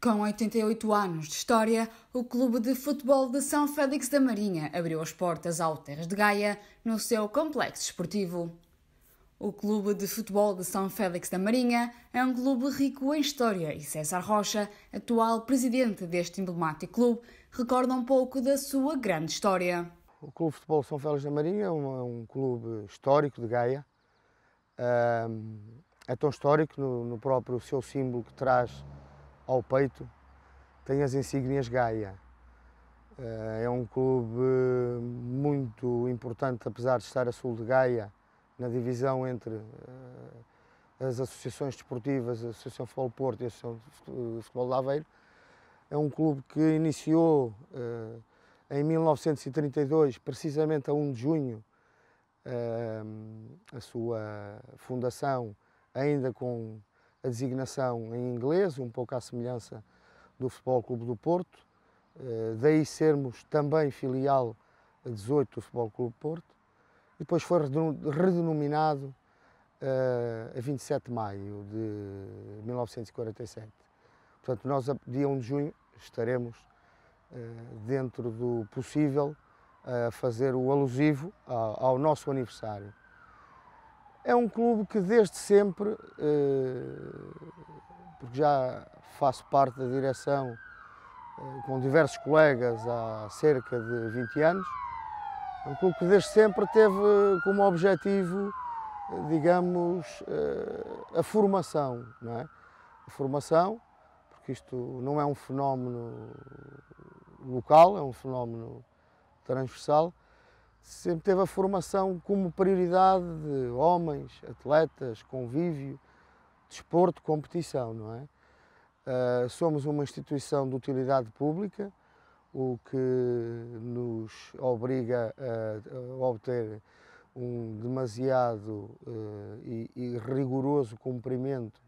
Com 88 anos de história, o Clube de Futebol de São Félix da Marinha abriu as portas ao Terras de Gaia no seu complexo esportivo. O Clube de Futebol de São Félix da Marinha é um clube rico em história e César Rocha, atual presidente deste emblemático clube, recorda um pouco da sua grande história. O Clube de Futebol de São Félix da Marinha é um clube histórico de Gaia. É tão histórico no próprio seu símbolo que traz ao peito, tem as insígnias Gaia. É um clube muito importante, apesar de estar a sul de Gaia, na divisão entre as associações desportivas, a Associação de Futebol Porto e a Associação de Futebol de Aveiro. É um clube que iniciou em 1932, precisamente a 1 de junho, a sua fundação, ainda com a designação em inglês, um pouco à semelhança do Futebol Clube do Porto, daí sermos também filial a 18 do Futebol Clube do Porto, e depois foi redenominado a 27 de maio de 1947. Portanto, nós, dia 1 de junho, estaremos dentro do possível a fazer o alusivo ao nosso aniversário. É um clube que desde sempre, porque já faço parte da direção com diversos colegas há cerca de 20 anos, é um clube que desde sempre teve como objetivo, digamos, a formação, não é? A formação, porque isto não é um fenómeno local, é um fenómeno transversal. Sempre teve a formação como prioridade de homens, atletas, convívio, desporto, competição, não é? Somos uma instituição de utilidade pública, o que nos obriga a obter um demasiado e rigoroso cumprimento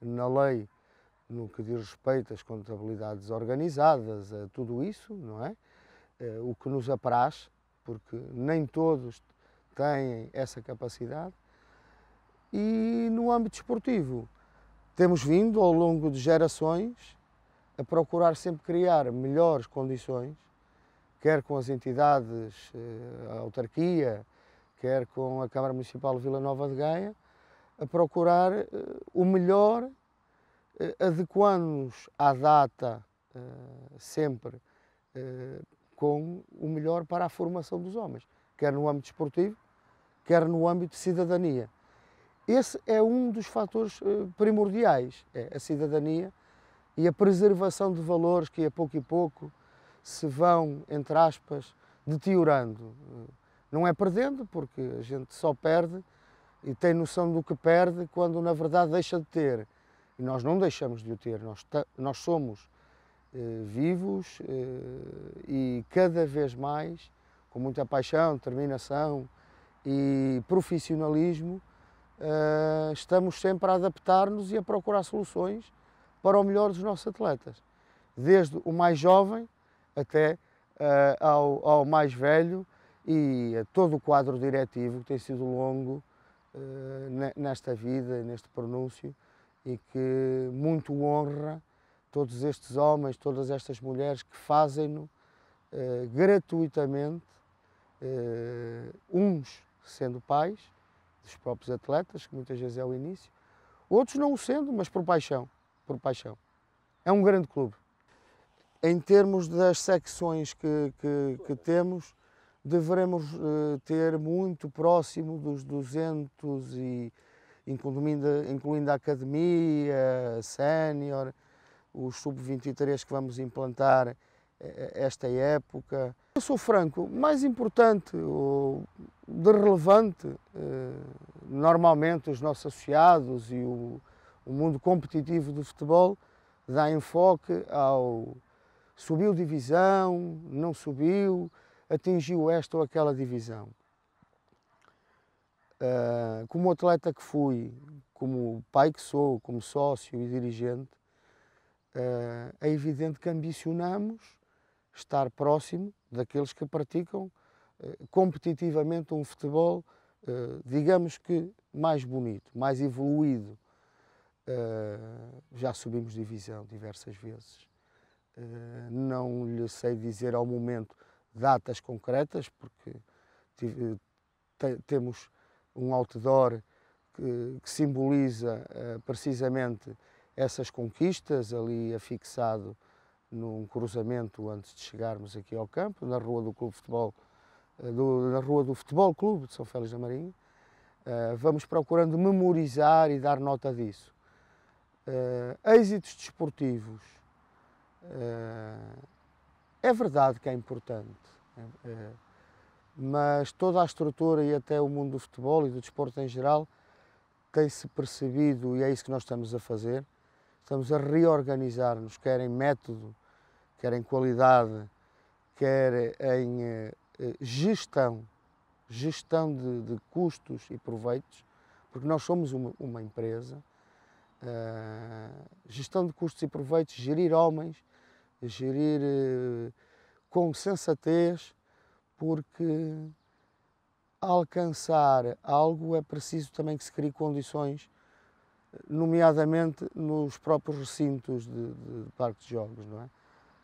na lei no que diz respeito às contabilidades organizadas, a tudo isso, não é? O que nos apraz, porque nem todos têm essa capacidade. E no âmbito desportivo, temos vindo ao longo de gerações a procurar sempre criar melhores condições, quer com as entidades, a autarquia, quer com a Câmara Municipal de Vila Nova de Gaia, a procurar o melhor, adequando-nos à data sempre com o melhor para a formação dos homens, quer no âmbito desportivo, quer no âmbito de cidadania. Esse é um dos fatores primordiais, é a cidadania e a preservação de valores que a pouco e pouco se vão, entre aspas, deteriorando. Não é perdendo, porque a gente só perde e tem noção do que perde quando na verdade deixa de ter. E nós não deixamos de o ter, nós somos vivos e cada vez mais, com muita paixão, determinação e profissionalismo, estamos sempre a adaptar-nos e a procurar soluções para o melhor dos nossos atletas, desde o mais jovem até ao mais velho e a todo o quadro diretivo que tem sido longo nesta vida, neste pronúncio, e que muito honra todos estes homens, todas estas mulheres que fazem-no gratuitamente, uns sendo pais dos próprios atletas, que muitas vezes é o início, outros não o sendo, mas por paixão, por paixão. É um grande clube. Em termos das secções que temos, deveremos ter muito próximo dos 200, incluindo a academia, a sénior, os sub-23 que vamos implantar esta época. Eu sou franco, mais importante, de relevante, normalmente os nossos associados e o mundo competitivo do futebol dá enfoque ao subiu divisão, não subiu, atingiu esta ou aquela divisão. Como atleta que fui, como pai que sou, como sócio e dirigente, é evidente que ambicionamos estar próximo daqueles que praticam competitivamente um futebol, digamos que mais bonito, mais evoluído. Já subimos divisão diversas vezes. Não lhe sei dizer ao momento datas concretas, porque temos um outdoor que simboliza precisamente essas conquistas, ali afixado num cruzamento antes de chegarmos aqui ao campo, na rua do Clube de Futebol, na rua do Futebol Clube de São Félix da Marinha. Vamos procurando memorizar e dar nota disso. Êxitos desportivos, é verdade que é importante, mas toda a estrutura e até o mundo do futebol e do desporto em geral tem-se percebido, e é isso que nós estamos a fazer, estamos a reorganizar-nos, quer em método, quer em qualidade, quer em gestão de custos e proveitos, porque nós somos uma empresa, gestão de custos e proveitos, gerir homens, gerir com sensatez, porque alcançar algo é preciso também que se crie condições, nomeadamente nos próprios recintos de parques de jogos, não é?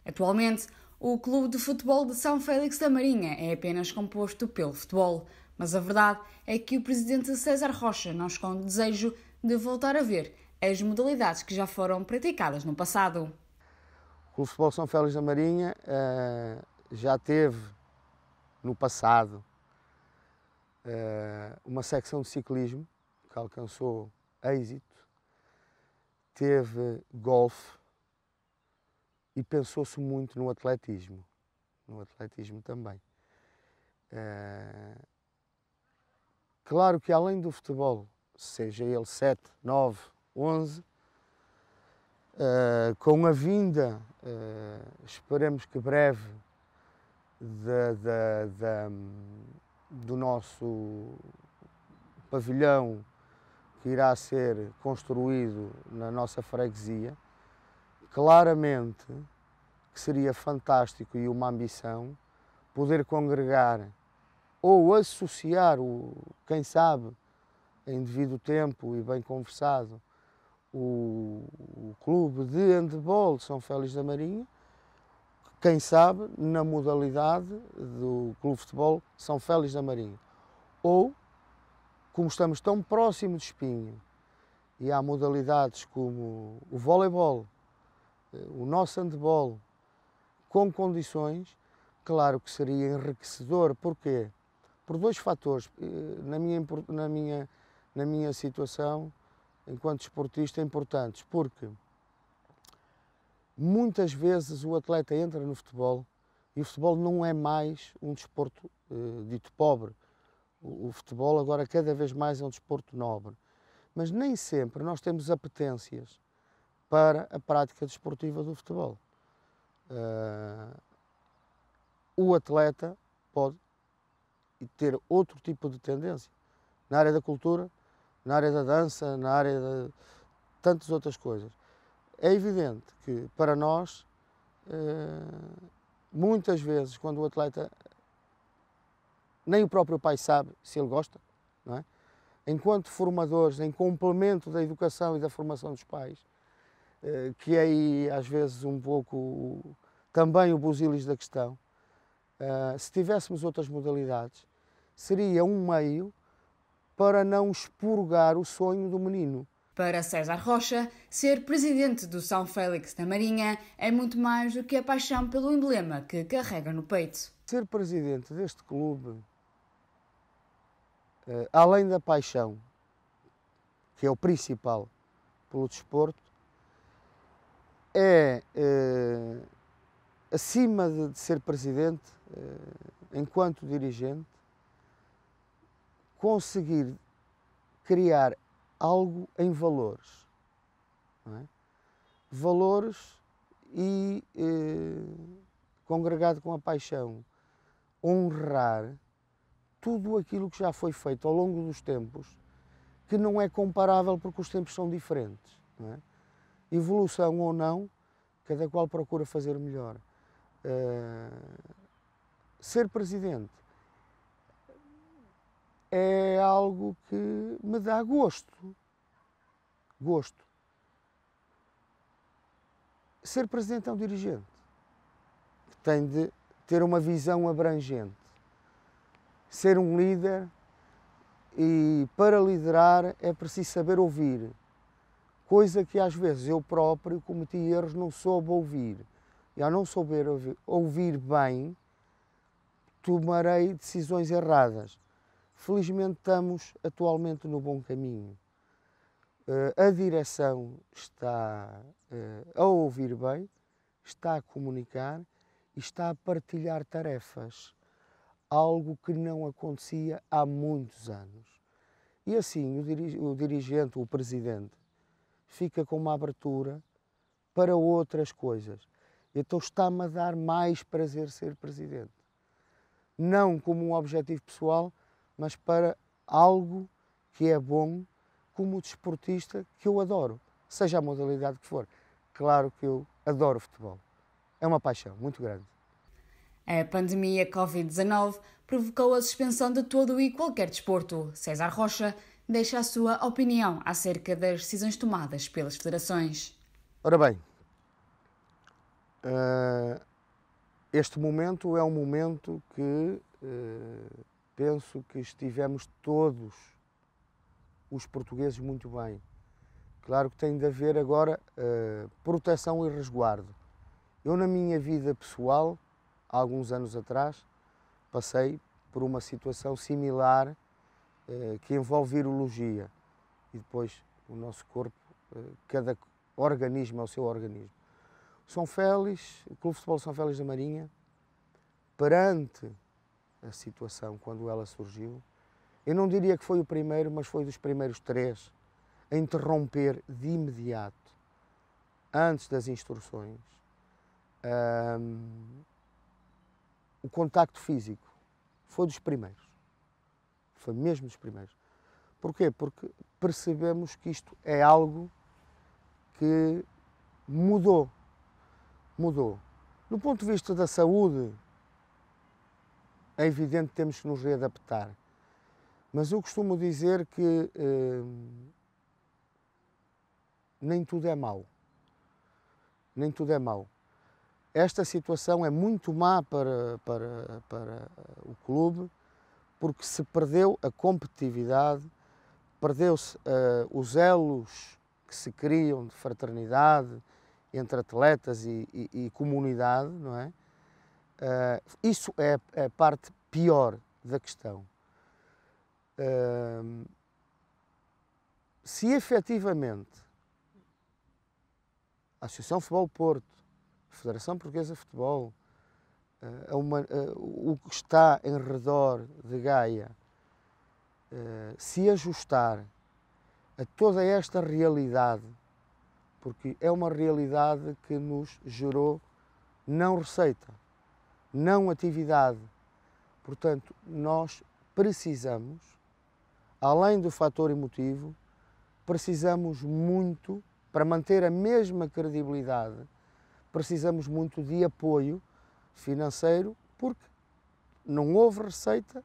Atualmente, o Clube de Futebol de São Félix da Marinha é apenas composto pelo futebol, mas a verdade é que o presidente César Rocha não esconde o desejo de voltar a ver as modalidades que já foram praticadas no passado. O Clube de Futebol de São Félix da Marinha já teve, no passado, uma secção de ciclismo que alcançou êxito, teve golfe e pensou-se muito no atletismo também. Claro que além do futebol, seja ele 7, 9, 11, com a vinda, esperemos que breve, do nosso pavilhão que irá ser construído na nossa freguesia, claramente que seria fantástico e uma ambição poder congregar ou associar, quem sabe, em devido tempo e bem conversado, o Clube de Handebol de São Félix da Marinha, quem sabe, na modalidade do Clube de Futebol São Félix da Marinha. Ou, como estamos tão próximos de Espinho, e há modalidades como o voleibol, o nosso handebol, com condições, claro que seria enriquecedor. Porquê? Por dois fatores. Na minha situação, enquanto desportista, importantes. Porque muitas vezes o atleta entra no futebol e o futebol não é mais um desporto dito pobre. O futebol agora cada vez mais é um desporto nobre. Mas nem sempre nós temos apetências para a prática desportiva do futebol. O atleta pode ter outro tipo de tendência na área da cultura, na área da dança, na área de tantas outras coisas. É evidente que para nós, muitas vezes, quando o atleta, nem o próprio pai sabe se ele gosta, não é? Enquanto formadores, em complemento da educação e da formação dos pais, que é aí às vezes um pouco também o busilis da questão, se tivéssemos outras modalidades, seria um meio para não expurgar o sonho do menino. Para César Rocha, ser presidente do São Félix da Marinha é muito mais do que a paixão pelo emblema que carrega no peito. Ser presidente deste clube, além da paixão, que é o principal pelo desporto, é, acima de ser presidente, enquanto dirigente, conseguir criar algo em valores, não é? Valores e, congregado com a paixão, honrar tudo aquilo que já foi feito ao longo dos tempos, que não é comparável porque os tempos são diferentes, não é? Evolução ou não, cada qual procura fazer melhor. Ser presidente é algo que me dá gosto. Gosto. ser presidente é um dirigente, que tem de ter uma visão abrangente, ser um líder, e para liderar é preciso saber ouvir, coisa que às vezes eu próprio cometi erros, não soube ouvir. E ao não souber ouvir bem, tomarei decisões erradas. Felizmente estamos atualmente no bom caminho. A direção está a ouvir bem, está a comunicar e está a partilhar tarefas, algo que não acontecia há muitos anos. E assim o dirigente, o presidente, fica com uma abertura para outras coisas. Então está-me a dar mais prazer ser presidente. Não como um objetivo pessoal, mas para algo que é bom como desportista, que eu adoro, seja a modalidade que for. Claro que eu adoro futebol. É uma paixão muito grande. A pandemia Covid-19 provocou a suspensão de todo e qualquer desporto. César Rocha deixa a sua opinião acerca das decisões tomadas pelas federações. Ora bem, este momento é um momento que penso que estivemos todos os portugueses muito bem. Claro que tem de haver agora proteção e resguardo. Eu, na minha vida pessoal, há alguns anos atrás, passei por uma situação similar que envolve virologia e depois o nosso corpo, cada organismo é o seu organismo. São Félix, o Clube de Futebol São Félix da Marinha, perante a situação quando ela surgiu, eu não diria que foi o primeiro, mas foi dos primeiros 3 a interromper de imediato, antes das instruções, o contacto físico. Foi dos primeiros. Foi mesmo dos primeiros. Porquê? Porque percebemos que isto é algo que mudou. Mudou. Do ponto de vista da saúde, é evidente que temos que nos readaptar. Mas eu costumo dizer que nem tudo é mau. Nem tudo é mau. Esta situação é muito má para o clube, porque se perdeu a competitividade, perdeu-se os elos que se criam de fraternidade entre atletas e comunidade, não é? Isso é a parte pior da questão. Se efetivamente a Associação Futebol Porto, a Federação Portuguesa de Futebol, o que está em redor de Gaia, se ajustar a toda esta realidade, porque é uma realidade que nos gerou não receita, não atividade. Portanto, nós precisamos, além do fator emotivo, precisamos muito, para manter a mesma credibilidade, precisamos muito de apoio financeiro, porque não houve receita,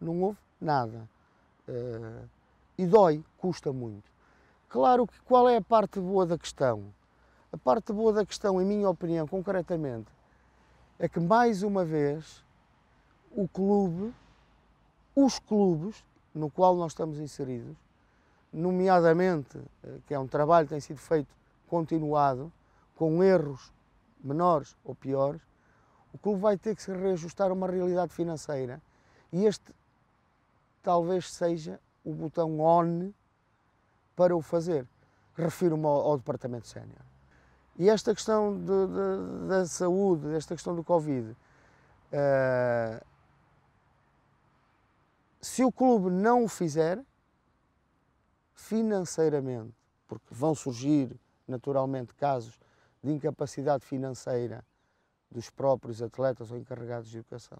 não houve nada. E dói, custa muito. Claro que qual é a parte boa da questão? A parte boa da questão, em minha opinião, concretamente, é que mais uma vez o clube, os clubes no qual nós estamos inseridos, nomeadamente, que é um trabalho que tem sido feito continuado, com erros menores ou piores, o clube vai ter que se reajustar a uma realidade financeira e este talvez seja o botão ON para o fazer. Refiro-me ao departamento sénior. E esta questão da saúde, esta questão do Covid, se o clube não o fizer, financeiramente, porque vão surgir naturalmente casos de incapacidade financeira dos próprios atletas ou encarregados de educação.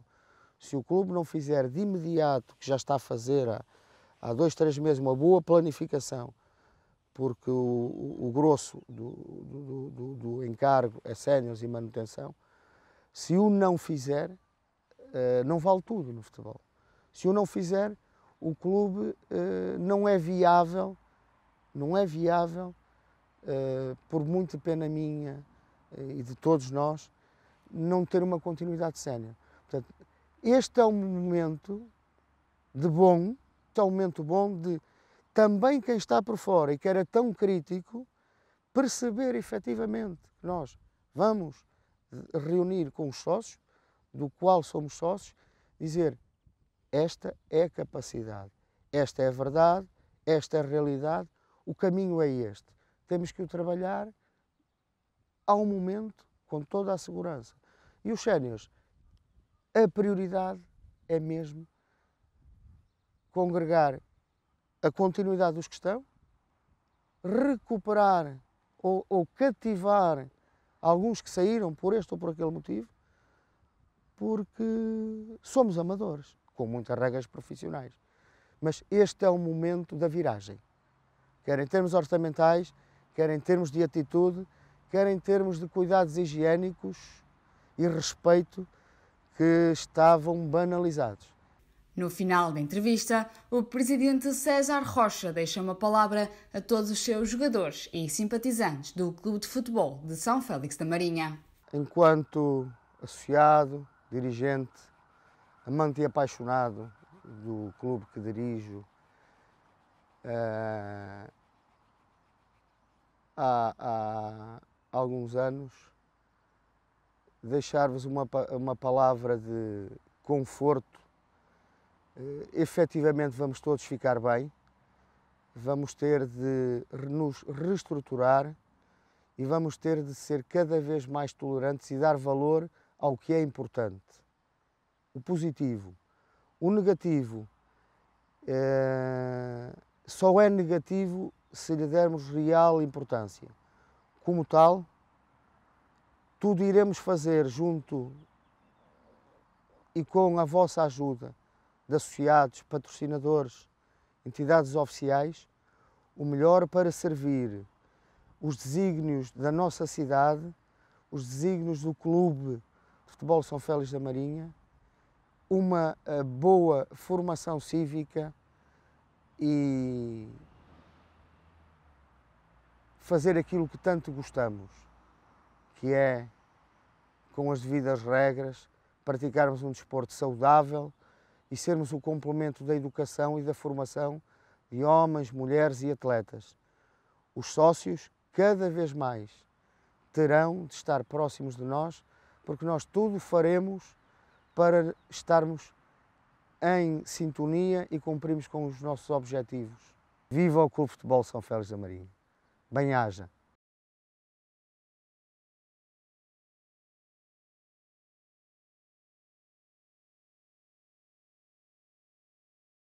Se o clube não fizer de imediato, que já está a fazer há 2, 3 meses, uma boa planificação, porque o grosso do encargo é séniores e manutenção, se o não fizer, não vale tudo no futebol. Se o não fizer, o clube não é viável, por muita pena minha, e de todos nós não ter uma continuidade sénior. Portanto, este é um momento de também quem está por fora e que era tão crítico perceber efetivamente que nós vamos reunir com os sócios, do qual somos sócios, dizer esta é a capacidade, esta é a verdade, esta é a realidade, o caminho é este. Temos que o trabalhar ao momento, com toda a segurança. E os séniores, a prioridade é mesmo congregar a continuidade dos que estão, recuperar ou cativar alguns que saíram por este ou por aquele motivo, porque somos amadores, com muitas regras profissionais. Mas este é o momento da viragem, quer em termos orçamentais, quer em termos de atitude, quer em termos de cuidados higiênicos e respeito que estavam banalizados. No final da entrevista, o presidente César Rocha deixa uma palavra a todos os seus jogadores e simpatizantes do Clube de Futebol de São Félix da Marinha. Enquanto associado, dirigente, amante e apaixonado do clube que dirijo, há alguns anos, deixar-vos uma palavra de conforto. Efetivamente vamos todos ficar bem, vamos ter de nos reestruturar e vamos ter de ser cada vez mais tolerantes e dar valor ao que é importante. O positivo. O negativo só é negativo se lhe dermos real importância. Como tal, tudo iremos fazer junto e com a vossa ajuda, de associados, patrocinadores, entidades oficiais, o melhor para servir os desígnios da nossa cidade, os desígnios do Clube de Futebol São Félix da Marinha, uma boa formação cívica e fazer aquilo que tanto gostamos, que é, com as devidas regras, praticarmos um desporto saudável e sermos o complemento da educação e da formação de homens, mulheres e atletas. Os sócios, cada vez mais, terão de estar próximos de nós, porque nós tudo faremos para estarmos em sintonia e cumprirmos com os nossos objetivos. Viva o Clube de Futebol São Félix da Marinha! Bem-haja!